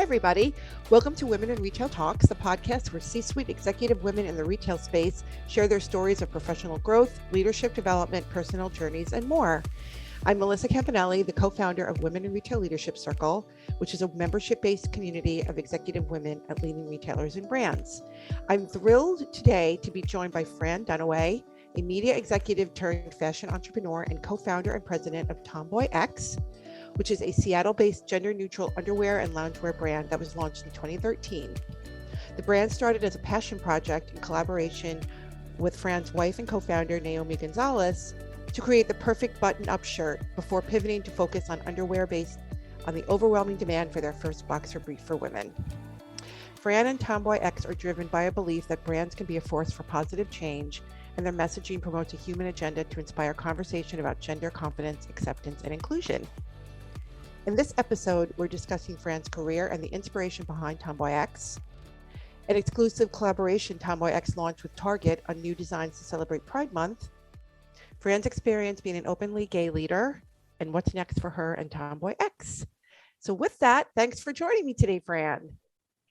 everybody. Welcome to Women in Retail Talks, the podcast where C-suite executive women in the retail space share their stories of professional growth, leadership development, personal journeys, and more. I'm Melissa Campanelli, the co-founder of Women in Retail Leadership Circle, which is a membership-based community of executive women at leading retailers and brands. I'm thrilled today to be joined by Fran Dunaway, a media executive turned fashion entrepreneur and co-founder and president of TomboyX, which is a Seattle-based gender-neutral underwear and loungewear brand that was launched in 2013. The brand started as a passion project in collaboration with Fran's wife and co-founder, Naomi Gonzalez, to create the perfect button-up shirt before pivoting to focus on underwear based on the overwhelming demand for their first boxer brief for women. Fran and TomboyX are driven by a belief that brands can be a force for positive change, and their messaging promotes a human agenda to inspire conversation about gender confidence, acceptance, and inclusion. In this episode, we're discussing Fran's career and the inspiration behind TomboyX, an exclusive collaboration TomboyX launched with Target on new designs to celebrate Pride Month, Fran's experience being an openly gay leader, and what's next for her and TomboyX. So with that, thanks for joining me today, Fran.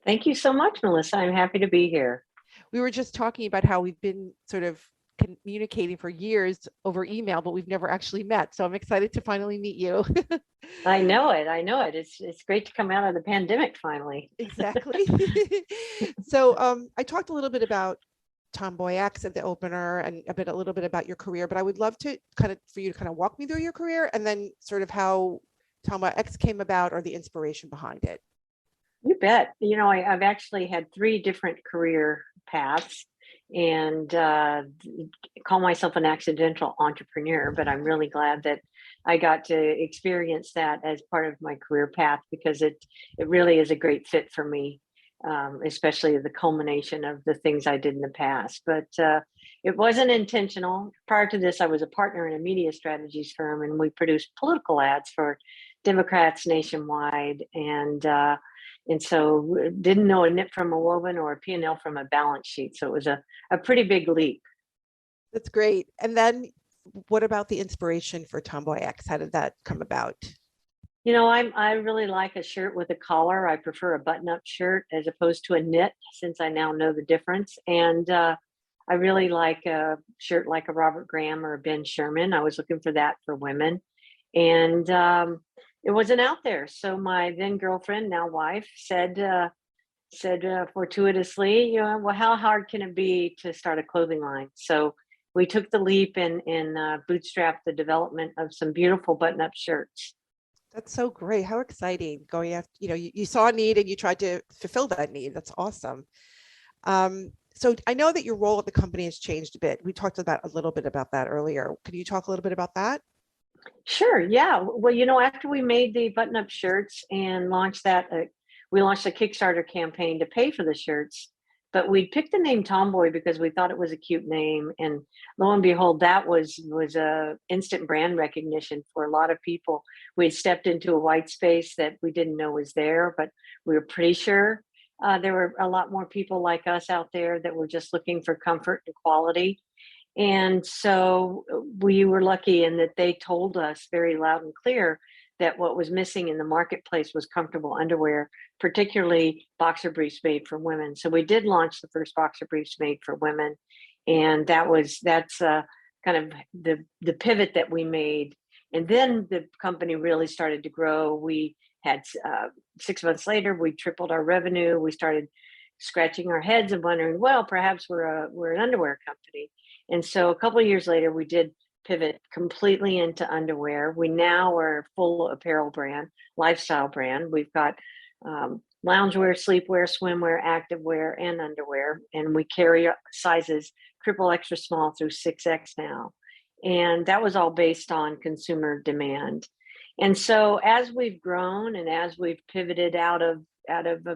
Thank you so much, Melissa. I'm happy to be here. We were just talking about how we've been sort of communicating for years over email, but we've never actually met. So I'm excited to finally meet you. I know it. It's great to come out of the pandemic finally. Exactly. So I talked a little bit about TomboyX at the opener and a little bit about your career, but I would love to for you to walk me through your career and then sort of how TomboyX came about or the inspiration behind it. You bet. You know, I've actually had 3 different career paths and call myself an accidental entrepreneur, but I'm really glad that I got to experience that as part of my career path because it really is a great fit for me, especially the culmination of the things I did in the past. But it wasn't intentional. Prior to this, I was a partner in a media strategies firm, and we produced political ads for Democrats nationwide. And so didn't know a knit from a woven or a P&L from a balance sheet. So it was a pretty big leap. That's great. And then what about the inspiration for TomboyX? How did that come about? You know, I really like a shirt with a collar. I prefer a button-up shirt as opposed to a knit, since I now know the difference. And I really like a shirt like a Robert Graham or a Ben Sherman. I was looking for that for women. And it wasn't out there. So my then girlfriend, now wife, said fortuitously, you know, well, how hard can it be to start a clothing line? So we took the leap and bootstrapped the development of some beautiful button-up shirts. That's so great. How exciting. Going after, you saw a need and you tried to fulfill that need. That's awesome. So I know that your role at the company has changed a bit. We talked a little bit about that earlier. Can you talk a little bit about that? Sure. Yeah. Well, you know, after we made the button-up shirts and launched that, we launched a Kickstarter campaign to pay for the shirts, but we picked the name Tomboy because we thought it was a cute name. And lo and behold, that was a instant brand recognition for a lot of people. We had stepped into a white space that we didn't know was there, but we were pretty sure there were a lot more people like us out there that were just looking for comfort and quality. And so we were lucky in that they told us very loud and clear that what was missing in the marketplace was comfortable underwear, particularly boxer briefs made for women. So we did launch the first boxer briefs made for women. And that's kind of the pivot that we made. And then the company really started to grow. We had 6 months later, we tripled our revenue. We started scratching our heads and wondering, well, perhaps we're an underwear company. And so a couple of years later, we did pivot completely into underwear. We now are a full apparel brand, lifestyle brand. We've got loungewear, sleepwear, swimwear, activewear, and underwear. And we carry sizes triple extra small through 6X now. And that was all based on consumer demand. And so as we've grown and as we've pivoted out of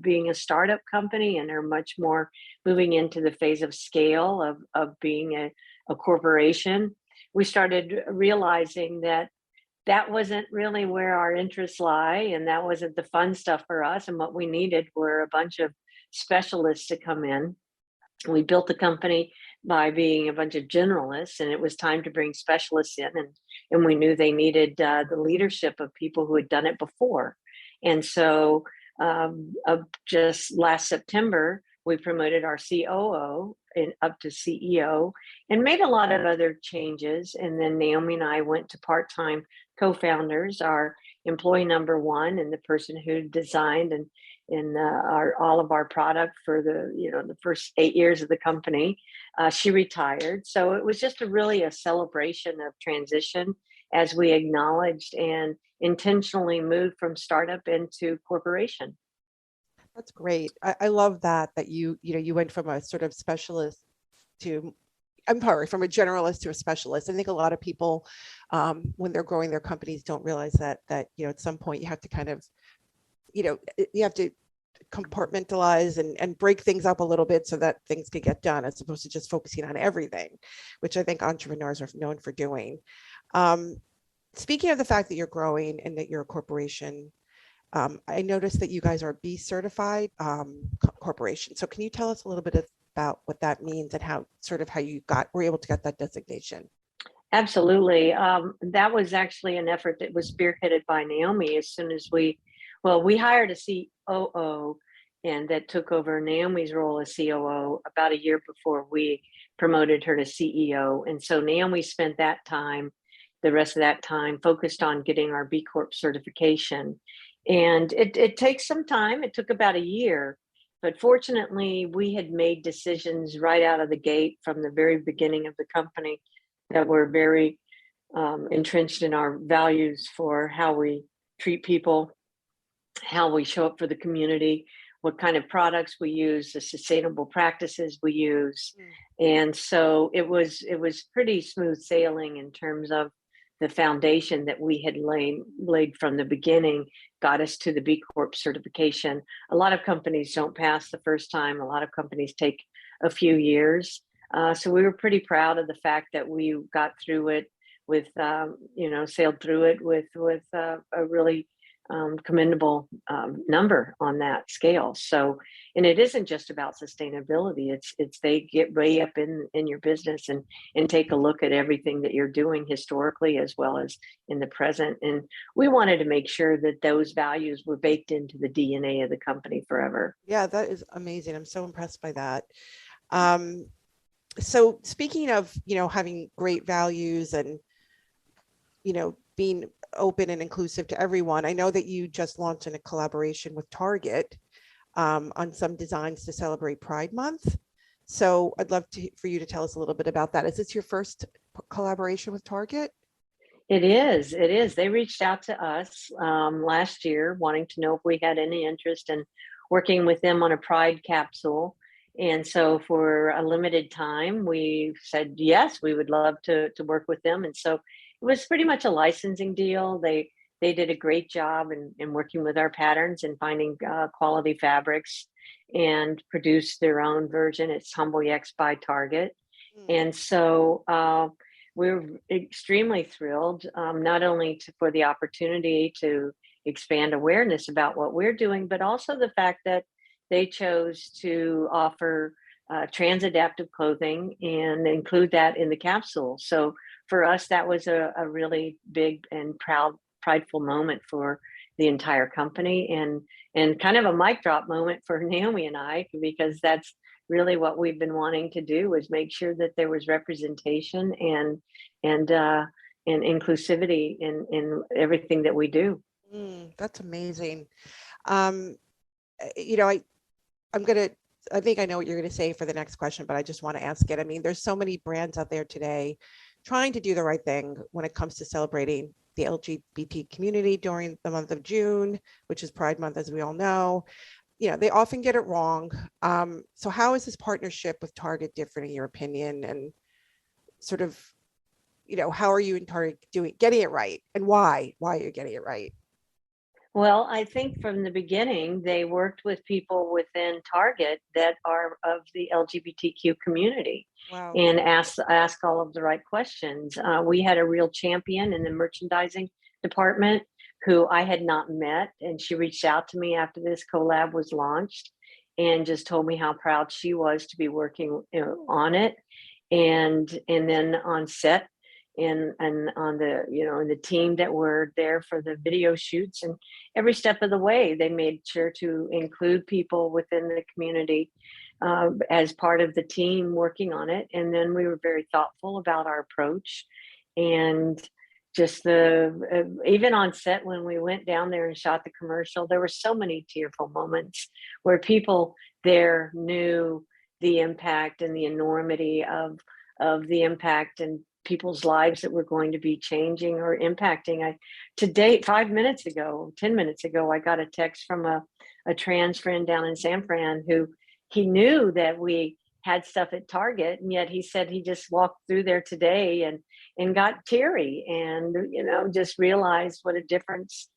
being a startup company and are much more moving into the phase of scale of being a corporation, we started realizing that wasn't really where our interests lie, and that wasn't the fun stuff for us. And what we needed were a bunch of specialists to come in. We built the company by being a bunch of generalists, and it was time to bring specialists in, and we knew they needed the leadership of people who had done it before. And so just last September, we promoted our COO and up to CEO and made a lot of other changes. And then Naomi and I went to part-time co-founders, our employee number one, and the person who designed and our all of our product for the first 8 years of the company. She retired, so it was just really a celebration of transition as we acknowledged and intentionally moved from startup into corporation. That's great. I love that you went from a sort of specialist to, I'm sorry, from a generalist to a specialist. I think a lot of people, when they're growing their companies, don't realize that at some point you have to kind of, you have to compartmentalize and break things up a little bit so that things can get done, as opposed to just focusing on everything, which I think entrepreneurs are known for doing. Speaking of the fact that you're growing and that you're a corporation, I noticed that you guys are B certified corporation. So can you tell us a little bit about what that means and how you were able to get that designation? Absolutely. That was actually an effort that was spearheaded by Naomi. As soon as we hired a COO, and that took over Naomi's role as COO about a year before we promoted her to CEO. And so Naomi spent the rest of that time focused on getting our B Corp certification. And it takes some time. It took about a year, but fortunately we had made decisions right out of the gate from the very beginning of the company that were very entrenched in our values for how we treat people, how we show up for the community, what kind of products we use, the sustainable practices we use. And so it was pretty smooth sailing in terms of the foundation that we had laid from the beginning, got us to the B Corp certification. A lot of companies don't pass the first time. A lot of companies take a few years. So we were pretty proud of the fact that we got through it with, sailed through it with a really commendable number on that scale. So, and it isn't just about sustainability. It's they get way up in your business and take a look at everything that you're doing historically as well as in the present. And we wanted to make sure that those values were baked into the DNA of the company forever. Yeah, that is amazing. I'm so impressed by that. So speaking of, having great values and, being open and inclusive to everyone, I know that you just launched in a collaboration with Target on some designs to celebrate Pride Month. So I'd love for you to tell us a little bit about that. Is this your first collaboration with Target? It is. It is. They reached out to us last year wanting to know if we had any interest in working with them on a Pride capsule. And so for a limited time, we said, yes, we would love to work with them. And so it was pretty much a licensing deal. They did a great job in working with our patterns and finding quality fabrics and produced their own version. It's TomboyX by Target. And so we're extremely thrilled, not only for the opportunity to expand awareness about what we're doing, but also the fact that they chose to offer trans adaptive clothing and include that in the capsule. So for us, that was a really big and prideful moment for the entire company and kind of a mic drop moment for Naomi and I, because that's really what we've been wanting to do, is make sure that there was representation and inclusivity in everything that we do. That's amazing. I think I know what you're going to say for the next question, but I just want to ask it. I mean, there's so many brands out there today trying to do the right thing when it comes to celebrating the LGBT community during the month of June, which is Pride Month, as we all know. They often get it wrong. So how is this partnership with Target different in your opinion? And sort of, how are you in Target getting it right, and why are you getting it right? Well, I think from the beginning, they worked with people within Target that are of the LGBTQ community. Wow. And ask all of the right questions. We had a real champion in the merchandising department who I had not met, and she reached out to me after this collab was launched and just told me how proud she was to be working on it. And then on set, and on the, in the team that were there for the video shoots. And every step of the way, they made sure to include people within the community as part of the team working on it. And then we were very thoughtful about our approach, and just even on set when we went down there and shot the commercial, there were so many tearful moments where people there knew the impact and the enormity of the impact and people's lives that were going to be changing or impacting. To date, 5 minutes ago, 10 minutes ago, I got a text from a trans friend down in San Fran who, he knew that we had stuff at Target, and yet he said he just walked through there today and got teary, and just realized what a difference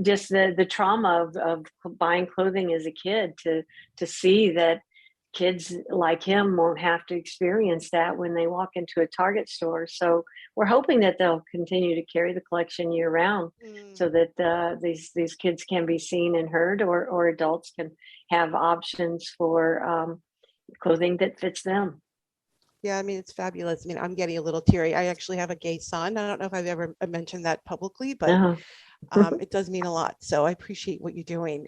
just the trauma of buying clothing as a kid, to see that kids like him won't have to experience that when they walk into a Target store. So we're hoping that they'll continue to carry the collection year round, so that these kids can be seen and heard, or adults can have options for clothing that fits them. Yeah, I mean, it's fabulous. I mean, I'm getting a little teary. I actually have a gay son. I don't know if I've ever mentioned that publicly, but it does mean a lot. So I appreciate what you're doing.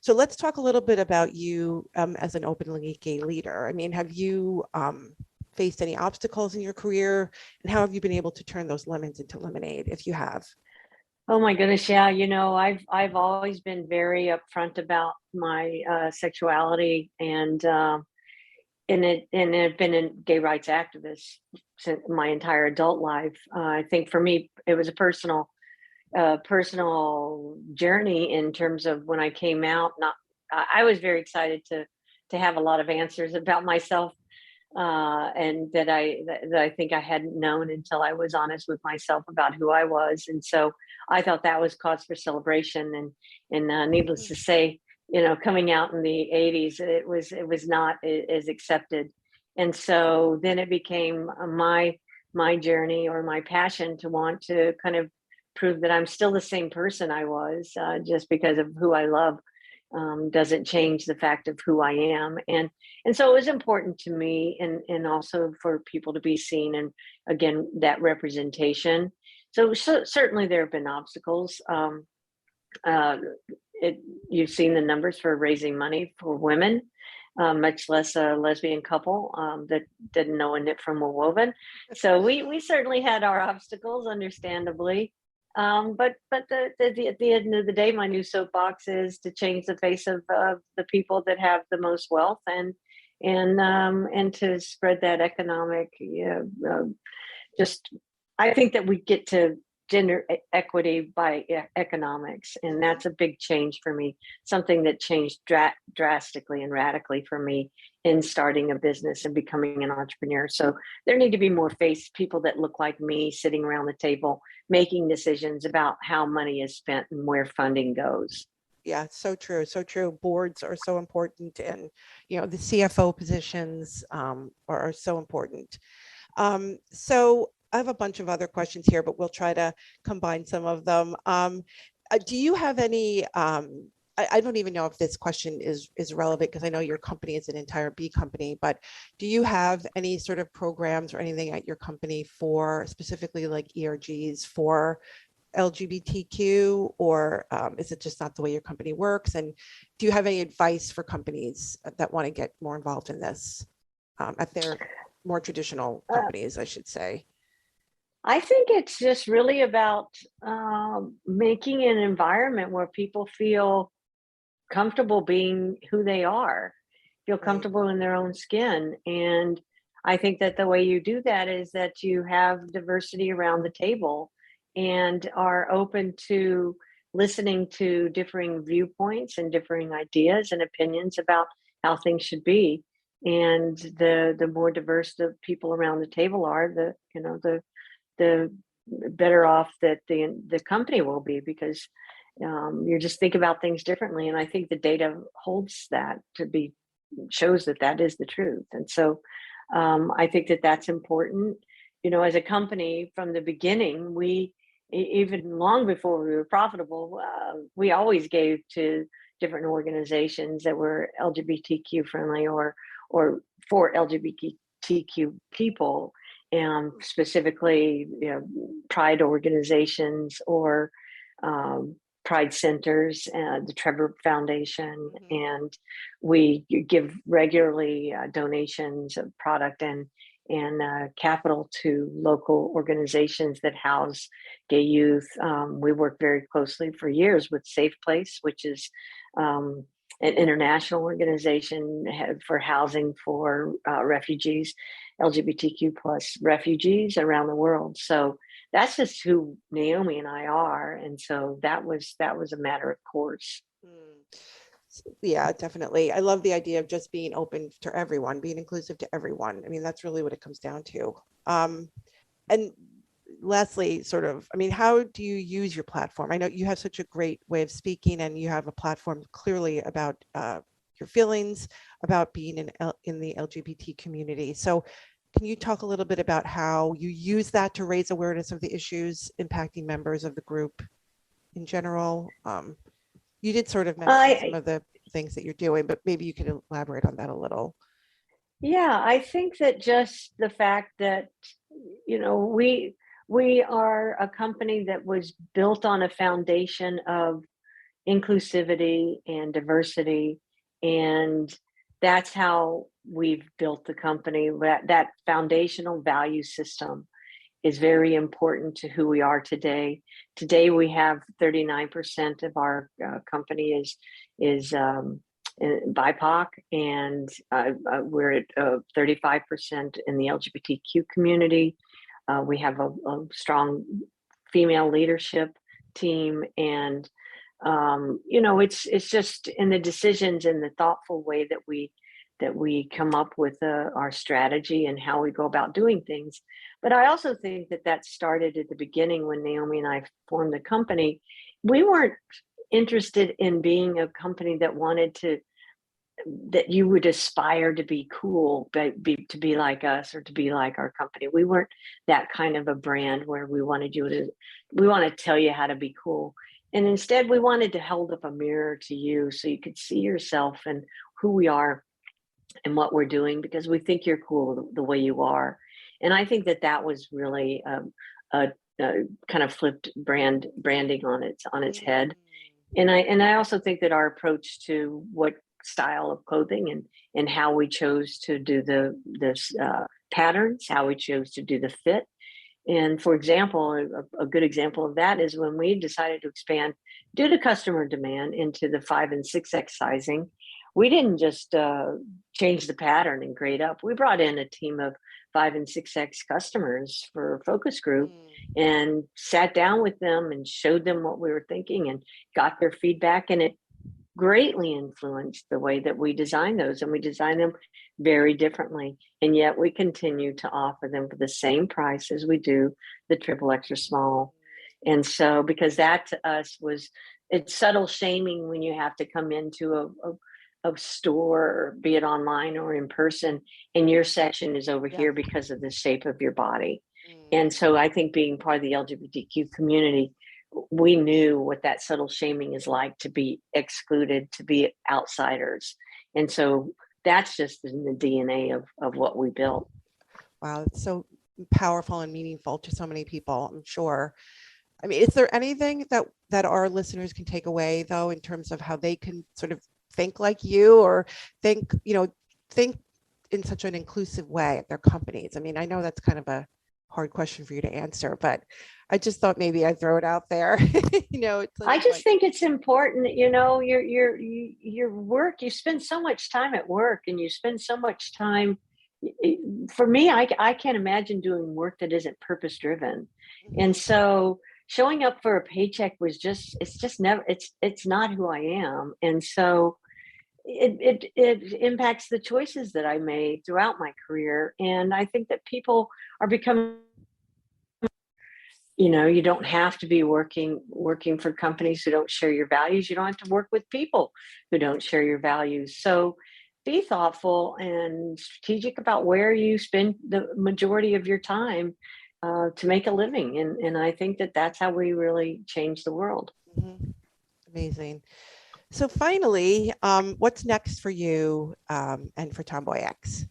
So let's talk a little bit about you as an openly gay leader. I mean, have you faced any obstacles in your career, and how have you been able to turn those lemons into lemonade, if you have? Oh my goodness, yeah. I've always been very upfront about my sexuality, and I've been a gay rights activist since my entire adult life. I think for me, it was a personal journey in terms of when I came out. I was very excited to have a lot of answers about myself, and that I think I hadn't known until I was honest with myself about who I was. And so I thought that was cause for celebration. And needless to say, coming out in the 80s, it was not as accepted. And so then it became my journey, or my passion, to want to kind of prove that I'm still the same person I was, just because of who I love doesn't change the fact of who I am. And so it was important to me, and also for people to be seen, and again, that representation. So certainly there have been obstacles. You've seen the numbers for raising money for women, much less a lesbian couple that didn't know a knit from a woven. So we certainly had our obstacles, understandably. But at the end of the day, my new soapbox is to change the face of the people that have the most wealth, and to spread that economic. Just, I think that we get to gender equity by economics, and that's a big change for me. Something that changed drastically and radically for me in starting a business and becoming an entrepreneur. So there need to be more people that look like me sitting around the table making decisions about how money is spent and where funding goes. Yeah, so true. So true. Boards are so important, and the CFO positions are so important. So I have a bunch of other questions here, but we'll try to combine some of them. Do you have any, I don't even know if this question is relevant, because I know your company is an entire B company, but do you have any sort of programs or anything at your company for specifically like ERGs for LGBTQ, or is it just not the way your company works? And do you have any advice for companies that want to get more involved in this at their more traditional companies, I should say? I think it's just really about making an environment where people feel comfortable being who they are, feel comfortable in their own skin. And I think that the way you do that is that you have diversity around the table, and are open to listening to differing viewpoints and differing ideas and opinions about how things should be. And the more diverse the people around the table are, the better off that the company will be, because you just think about things differently. And I think the data shows that is the truth. And so I think that that's important. As a company from the beginning, even long before we were profitable, we always gave to different organizations that were LGBTQ friendly, or for LGBTQ people. specifically, pride organizations or pride centers, the Trevor Foundation, and we give regularly donations of product and capital to local organizations that house gay youth. We work very closely for years with Safe Place, which is an international organization for housing for refugees, LGBTQ plus refugees around the world. So that's just who Naomi and I are, and so that was a matter of course. Yeah, definitely. I love the idea of just being open to everyone, being inclusive to everyone. I mean, that's really what it comes down to. And lastly, how do you use your platform? I know you have such a great way of speaking, and you have a platform clearly about your feelings about being in the LGBT community. So can you talk a little bit about how you use that to raise awareness of the issues impacting members of the group in general? You did sort of mention some of the things that you're doing, but maybe you can elaborate on that a little. Yeah, I think that just the fact that, we are a company that was built on a foundation of inclusivity and diversity, and that's how we've built the company. That foundational value system is very important to who we are today. Today, we have 39% of our company is BIPOC, and we're at 35% in the LGBTQ community. We have a strong female leadership team, and it's just in the decisions and the thoughtful way that we come up with our strategy and how we go about doing things. But I also think that started at the beginning when Naomi and I formed the company. We weren't interested in being a company that you would aspire to be cool, to be like us or to be like our company. We weren't that kind of a brand where we want to tell you how to be cool. And instead, we wanted to hold up a mirror to you so you could see yourself and who we are and what we're doing, because we think you're cool the way you are. And I think that was really a kind of flipped branding on its head. And I also think that our approach to what style of clothing and how we chose to do the patterns, how we chose to do the fit. And for example, a good example of that is when we decided to expand due to customer demand into the 5 and 6X sizing. We didn't just change the pattern and grade up. We brought in a team of 5 and 6X customers for a focus group and sat down with them and showed them what we were thinking and got their feedback. And it greatly influenced the way that we design those, and we design them very differently. And yet we continue to offer them for the same price as we do the triple extra small. And so, because that to us it's subtle shaming when you have to come into a store, be it online or in person, and your section is over here because of the shape of your body. And so I think being part of the LGBTQ community, we knew what that subtle shaming is like, to be excluded, to be outsiders. And so that's just in the DNA of what we built. Wow, it's so powerful and meaningful to so many people, I'm sure. I mean, is there anything that our listeners can take away, though, in terms of how they can sort of think like you, or think in such an inclusive way at their companies? I mean, I know that's kind of a hard question for you to answer, but I just thought maybe I'd throw it out there. I just think it's important, your work, you spend so much time at work, and you spend so much time. For me, I can't imagine doing work that isn't purpose driven. And so showing up for a paycheck it's not who I am. And so it impacts the choices that I made throughout my career. And I think that people are becoming, you don't have to be working for companies who don't share your values. You don't have to work with people who don't share your values. So be thoughtful and strategic about where you spend the majority of your time to make a living. And I think that's how we really change the world. Mm-hmm. Amazing. So finally, what's next for you and for TomboyX?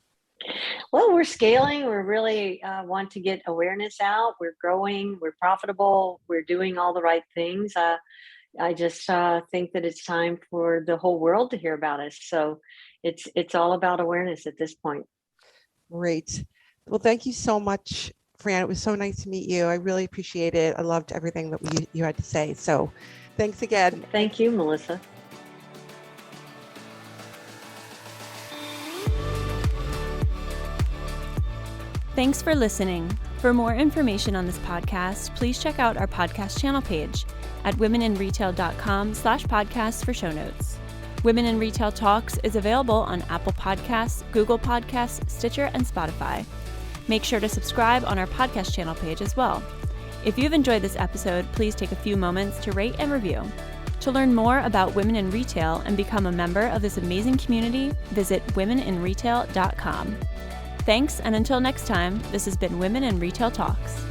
Well, we're scaling. We're really want to get awareness out. We're growing. We're profitable. We're doing all the right things. I just think that it's time for the whole world to hear about us. So it's all about awareness at this point. Great. Well, thank you so much, Fran. It was so nice to meet you. I really appreciate it. I loved everything that you had to say. So thanks again. Thank you, Melissa. Thanks for listening. For more information on this podcast, please check out our podcast channel page at womeninretail.com/podcasts for show notes. Women in Retail Talks is available on Apple Podcasts, Google Podcasts, Stitcher, and Spotify. Make sure to subscribe on our podcast channel page as well. If you've enjoyed this episode, please take a few moments to rate and review. To learn more about women in retail and become a member of this amazing community, visit womeninretail.com. Thanks, and until next time, this has been Women in Retail Talks.